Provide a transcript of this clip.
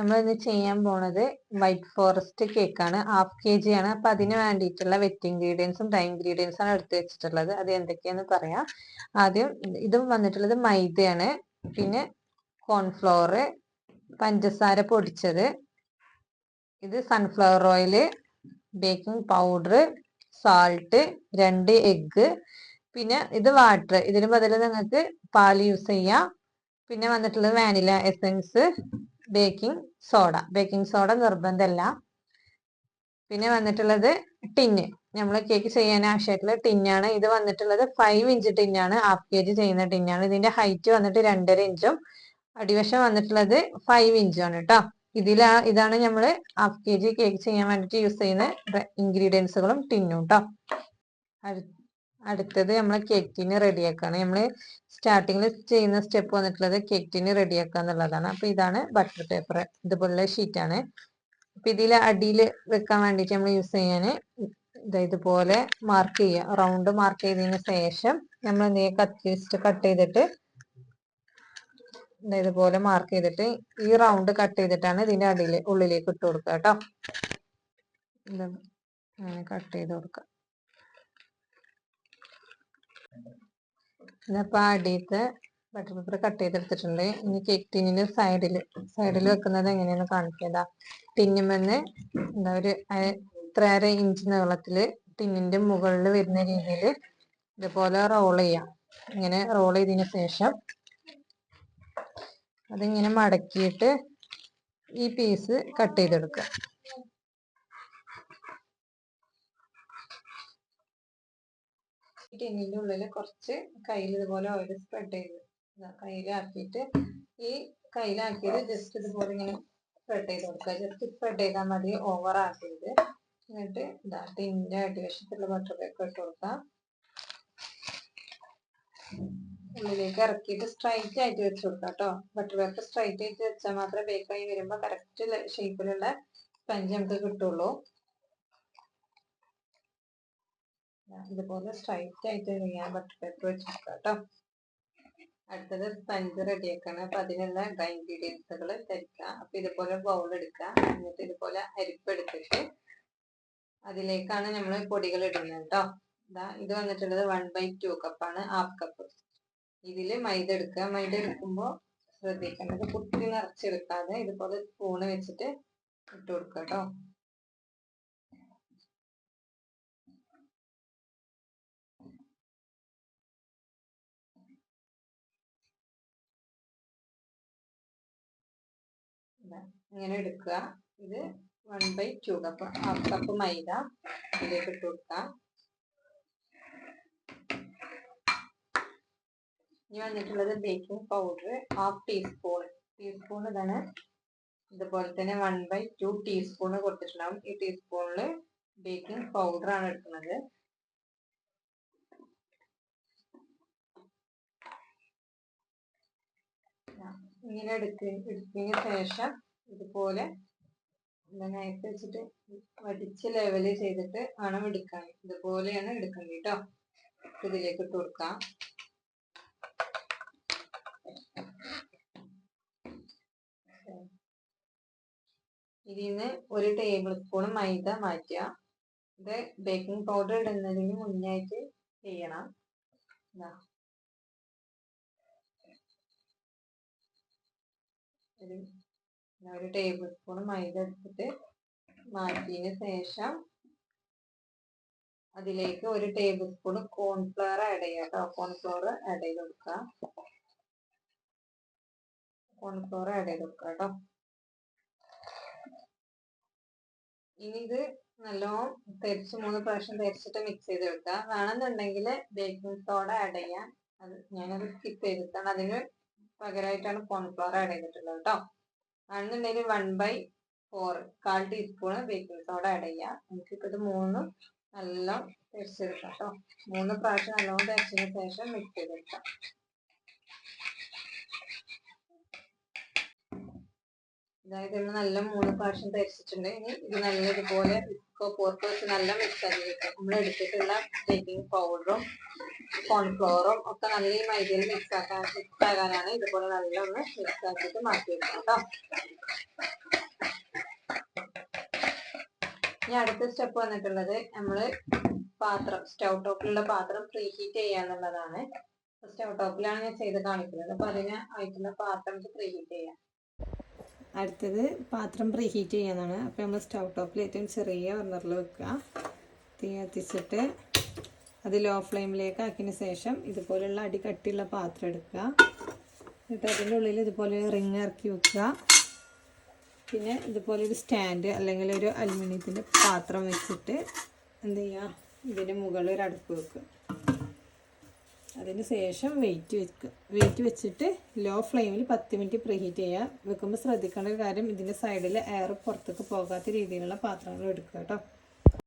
നമ്മൾ ഇന്ന് ചെയ്യാൻ പോണത് വൈറ്റ് ഫോറസ്റ്റ് കേക്കാണ്. 1/2 kg ആണ്. അപ്പൊ അതിന് വേണ്ടിയിട്ടുള്ള വെറ്റ് ഇൻഗ്രീഡിയൻസും ഡ്രൈ ഇൻഗ്രീഡിയൻസും ആണ് എടുത്ത് വെച്ചിട്ടുള്ളത്. അത് എന്തൊക്കെയാന്ന് പറയാം. ആദ്യം ഇതും വന്നിട്ടുള്ളത് മൈദയാണ്, പിന്നെ കോൺഫ്ലോർ, പഞ്ചസാര പൊടിച്ചത്, ഇത് sunflower oil, baking powder, salt, 2 egg, പിന്നെ ഇത് വാട്ടർ. ഇതിന് ബദല് നിങ്ങൾക്ക് പാൽ യൂസ് ചെയ്യാം. പിന്നെ വന്നിട്ടുള്ളത് വാനില എസൻസ്, ബേക്കിംഗ് സോഡ നിർബന്ധമല്ല. പിന്നെ വന്നിട്ടുള്ളത് ടിന്ന്, നമ്മൾ കേക്ക് ചെയ്യാൻ ആവശ്യമായിട്ടുള്ള ടിന്നാണ്. ഇത് വന്നിട്ടുള്ളത് 5 ഇഞ്ച് ടിന്നാണ്, 1/2 kg ചെയ്യുന്ന ടിന്നാണ്. ഇതിന്റെ ഹൈറ്റ് വന്നിട്ട് 2.5 ഇഞ്ചും അടിവശം വന്നിട്ടുള്ളത് 5 ഇഞ്ചും ആണ് കേട്ടോ. ഇതാണ് നമ്മൾ 1/2 kg കേക്ക് ചെയ്യാൻ വേണ്ടിട്ട് യൂസ് ചെയ്യുന്ന ഇൻഗ്രീഡിയൻസുകളും ടിന്നും കേട്ടോ. അടുത്തത് നമ്മൾ കേക്ക് ടിന് റെഡിയാക്കാണ്. നമ്മൾ സ്റ്റാർട്ടിങ്ങിൽ ചെയ്യുന്ന സ്റ്റെപ്പ് വന്നിട്ടുള്ളത് കേക്ക് ടിന് റെഡിയാക്കുക എന്നുള്ളതാണ്. അപ്പൊ ഇതാണ് ബട്ടർ പേപ്പർ, ഇതുപോലുള്ള ഷീറ്റാണ്. അപ്പൊ ഇതിൽ അടിയിൽ വെക്കാൻ വേണ്ടിട്ട് നമ്മൾ യൂസ് ചെയ്യാൻ ഇതുപോലെ മാർക്ക് ചെയ്യുക. റൗണ്ട് മാർക്ക് ചെയ്തതിന് ശേഷം നമ്മൾ എന്ത് ചെയ്യുക, കത്തി വെച്ചിട്ട് കട്ട് ചെയ്തിട്ട് ഇതുപോലെ മാർക്ക് ചെയ്തിട്ട് ഈ റൗണ്ട് കട്ട് ചെയ്തിട്ടാണ് ഇതിന്റെ അടിയിൽ ഉള്ളിലേക്ക് ഇട്ട് കൊടുക്കുക കേട്ടോ. അങ്ങനെ കട്ട് ചെയ്ത് കൊടുക്കുക. ഇതപ്പോ അടിയത്തെ ബട്ടർ പേപ്പർ കട്ട് ചെയ്തെടുത്തിട്ടുണ്ട്. ഇനി കേക്ക് ടിന്നിന്റെ സൈഡിൽ വെക്കുന്നത് എങ്ങനെയാന്ന് കാണിക്കതാ. ടിന്നുമെന്ന് ഒരു 3.5 ഇഞ്ച് നീളത്തില് ടിന്നിന്റെ മുകളിൽ വരുന്ന രീതിയിൽ ഇതുപോലെ റോൾ ചെയ്യാം. ഇങ്ങനെ റോൾ ചെയ്തതിന് ശേഷം അതിങ്ങനെ മടക്കിയിട്ട് ഈ പീസ് കട്ട് ചെയ്തെടുക്കുക. ടിന്നിന്റെ ഉള്ളിൽ കുറച്ച് കയ്യിൽ ഇതുപോലെ ഓയിൽ സ്പ്രെഡ് ചെയ്ത് കയ്യിലാക്കിയിട്ട് ഈ കയ്യിലാക്കിയത് ജസ്റ്റ് ഇതുപോലെ ഇങ്ങനെ സ്പ്രെഡ് ചെയ്ത് കൊടുക്കുക. ജസ്റ്റ് സ്പ്രെഡ് ചെയ്താൽ മതി, ഓവർ ആക്കരുത്. എന്നിട്ട് ടിന്നിന്റെ അടിവശത്തുള്ള ബട്ടർ പേപ്പർ ഇട്ട് കൊടുക്കാം. ഉള്ളിലേക്ക് ഇറക്കിയിട്ട് സ്ട്രൈറ്റ് ആയിട്ട് വെച്ച് കൊടുക്കാം കേട്ടോ. ബട്ടർ പേപ്പർ സ്ട്രൈറ്റ് ആയിട്ട് വെച്ചാൽ മാത്രമേ ബേക്കായി വരുമ്പോൾ കറക്റ്റ് ഷേപ്പിലുള്ള സ്പഞ്ച് നമുക്ക് കിട്ടുള്ളൂ. ഇതുപോലെ സ്ട്രൈറ്റ് ആയിട്ട് ചെയ്യാൻ ബട്ടർ പേപ്പർ വെച്ച് കൊടുക്കാം കേട്ടോ. അടുത്തത് സ്പഞ്ച് റെഡിയാക്കാണ്. അപ്പൊ അതിനുള്ള ഡ്രൈ ഇൻഗ്രീഡിയൻസുകൾ തരിക്കുക. അപ്പൊ ഇതുപോലെ ബൗൾ എടുക്കുക. എന്നിട്ട് ഇതുപോലെ അരിപ്പ് എടുത്തിട്ട് അതിലേക്കാണ് നമ്മൾ പൊടികൾ ഇടുന്നത് കേട്ടോ. ഇത് വന്നിട്ടുള്ളത് 1/2 കപ്പാണ്, 1/2 കപ്പ്. ഇതില് മൈദ എടുക്കുക. മൈദ എടുക്കുമ്പോൾ ശ്രദ്ധിക്കേണ്ടത് കുത്തി നിറച്ചെടുക്കാതെ ഇതുപോലെ സ്പൂണ് വെച്ചിട്ട് ഇട്ട് കൊടുക്കുക കേട്ടോ. ഇങ്ങനെ എടുക്കുക. ഇത് 1/2 കപ്പ്, 1/2 കപ്പ് മൈദ ഇതിലേക്ക് ഇട്ട് കൊടുക്കാം. ഇനി വന്നിട്ടുള്ളത് ബേക്കിംഗ് പൗഡർ 1/2 ടീസ്പൂൺ ഇതാണ്. ഇതുപോലെ തന്നെ 1/2 ടീസ്പൂൺ കൊടുത്തിട്ടുണ്ടാവും. ഈ ടീസ്പൂണില് ബേക്കിംഗ് പൗഡർ ആണ് എടുക്കുന്നത്. ഇങ്ങനെ എടുത്തതിന് ശേഷം ഇതുപോലെ നൈഫ് വെച്ചിട്ട് വടിച്ച് ലെവല് ചെയ്തിട്ട് വേണം എടുക്കാൻ. ഇതുപോലെയാണ് എടുക്കേണ്ടത് കേട്ടോ. ഇതിലേക്ക് ഇട്ട് കൊടുക്കാം. ഇതിന്ന് 1 ടേബിൾ സ്പൂൺ മൈദ മാറ്റുക. ഇത് ബേക്കിംഗ് പൗഡർ ഇടുന്നതിന് മുന്നായിട്ട് ചെയ്യണം. 1 ടേബിൾ സ്പൂൺ മൈദ എടുത്തിട്ട് മാറ്റിയതിന് ശേഷം അതിലേക്ക് 1 ടേബിൾ സ്പൂൺ കോൺഫ്ലവർ ആഡ് ചെയ്യാം കേട്ടോ. കോൺഫ്ലവർ ആഡ് ചെയ്ത് കൊടുക്കുക കേട്ടോ. ഇനി ഇത് നല്ലോണം 3 പ്രാവശ്യം തേച്ചിട്ട് മിക്സ് ചെയ്ത് വെക്കുക. വേണമെന്നുണ്ടെങ്കിൽ ബേക്കിംഗ് സോഡ ആഡ് ചെയ്യാം. ഞാനത് സ്കിപ്പ് ചെയ്തിട്ടാണ്, അതിന് പകരമായിട്ടാണ് കോൺഫ്ലവർ ആഡ് ചെയ്തിട്ടുള്ളത് കേട്ടോ. ആണെന്നുണ്ടെങ്കിൽ 1/4 1/4 ടീസ്പൂൺ ബേക്കിംഗ് സോഡ ആഡ് ചെയ്യാം. നമുക്കിപ്പോൾ ഇത് 3 നല്ല തേച്ചെടുക്കാം കേട്ടോ. 3 പ്രാവശ്യം നല്ലോണം തേച്ചതിന് ശേഷം മിക്സ് ചെയ്തെടുക്കാം. അതായത് നമ്മൾ നല്ല 3 പ്രാവശ്യം തേച്ചിട്ടുണ്ട്. ഇനി ഇത് നല്ലതുപോലെ വിസ്ക് പോർക്ക് വെച്ച് നല്ല മിക്സ് ആക്കി വെക്കാം. നമ്മൾ എടുത്തിട്ടുള്ള ബേക്കിംഗ് പൗഡറും കോൺഫ്ലോറും ഒക്കെ നല്ല ഈ മൈദയിൽ മിക്സ് ആകാനാണ്. ഇതുപോലെ നല്ല ഒന്ന് മിക്സ് ആക്കിയിട്ട് മാറ്റി വെക്കാം കേട്ടോ. ഇനി അടുത്ത സ്റ്റെപ്പ് വന്നിട്ടുള്ളത് നമ്മള് പാത്രം, സ്റ്റൗ ടോപ്പിലുള്ള പാത്രം പ്രീ ഹീറ്റ് ചെയ്യാന്നുള്ളതാണ്. സ്റ്റൗ ടോപ്പിലാണ് ഞാൻ ചെയ്ത് കാണിക്കുന്നത്. അപ്പൊ അതിന് ആയിട്ടുള്ള പാത്രം പ്രീ ഹീറ്റ് ചെയ്യാം. അടുത്തത് പാത്രം പ്രീ ഹീറ്റ് ചെയ്യാനാണ്. അപ്പോൾ നമ്മൾ സ്റ്റൗ ടോപ്പിൽ ഏറ്റവും ചെറിയ ബർണറിൽ വെക്കുക. തീ കത്തിച്ചിട്ട് അത് ലോ ഫ്ലെയിമിലേക്ക് ആക്കിയതിന് ശേഷം ഇതുപോലുള്ള അടി കട്ടിയുള്ള പാത്രം എടുക്കുക. എന്നിട്ട് അതിൻ്റെ ഉള്ളിൽ ഇതുപോലെ റിങ് ഇറക്കി വെക്കുക. പിന്നെ ഇതുപോലെ ഒരു സ്റ്റാൻഡ് അല്ലെങ്കിൽ ഒരു അലുമിനിയത്തിൻ്റെ പാത്രം വെച്ചിട്ട് എന്ത് ചെയ്യുക, ഇതിന് മുകളിൽ ഒരു അടുപ്പ് വെക്കുക. അതിന് ശേഷം വെയിറ്റ് വെച്ചിട്ട് ലോ ഫ്ലെയിമിൽ 10 മിനിറ്റ് പ്രീ ഹീറ്റ് ചെയ്യുക. വെക്കുമ്പോൾ ശ്രദ്ധിക്കേണ്ട ഒരു കാര്യം, ഇതിൻ്റെ സൈഡിൽ എയർ പുറത്തേക്ക് പോകാത്ത രീതിയിലുള്ള പാത്രങ്ങൾ എടുക്കുക കേട്ടോ.